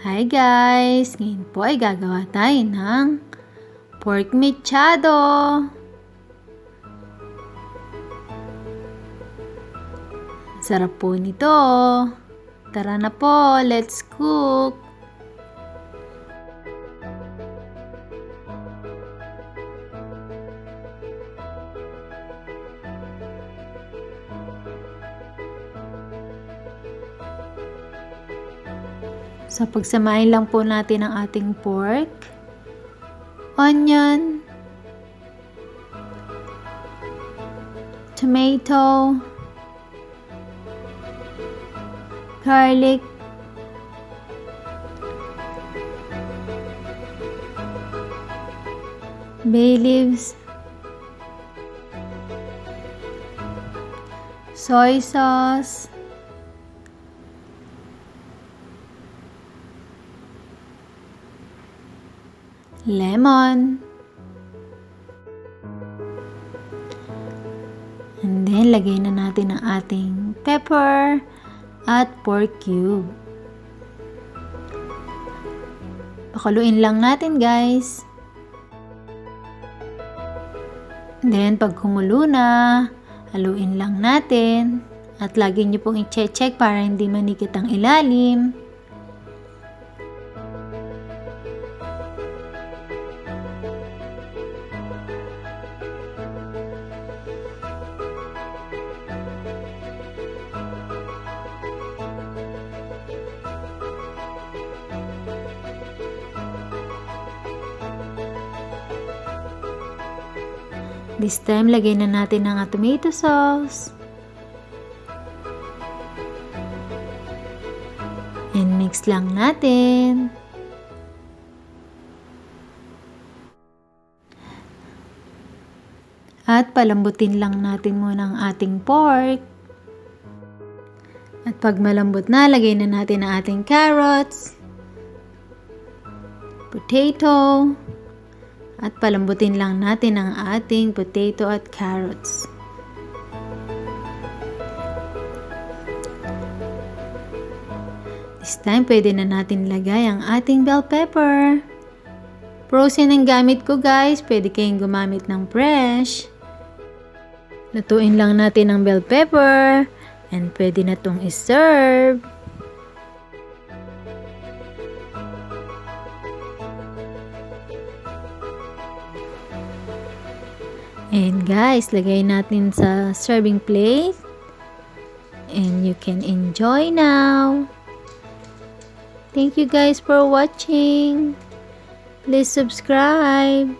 Hi guys! Ngayon po ay gagawa tayo ng Pork Mechado. Sarap po nito. Tara na po, let's cook! So, pagsamahin lang po natin ang ating pork, onion, tomato, garlic, bay leaves, soy sauce, lemon, and then lagay na natin ang ating pepper at pork cube. Pakuluin lang natin guys. And then pag kumulo na, haluin lang natin at lagi nyo pong i-check para hindi manikit ang ilalim. This time, lagay na natin ang tomato sauce. And mix lang natin. At palambutin lang natin muna ang ating pork. At pag malambot na, lagay na natin ang ating carrots, potato, at palambutin lang natin ang ating potato at carrots. This time, pwede na natin lagay ang ating bell pepper. Frozen ang gamit ko guys, pwede kayong gumamit ng fresh. Lutuin lang natin ang bell pepper and pwede na itong iserve. And guys, lagay natin sa serving plate. And you can enjoy now. Thank you guys for watching. Please subscribe.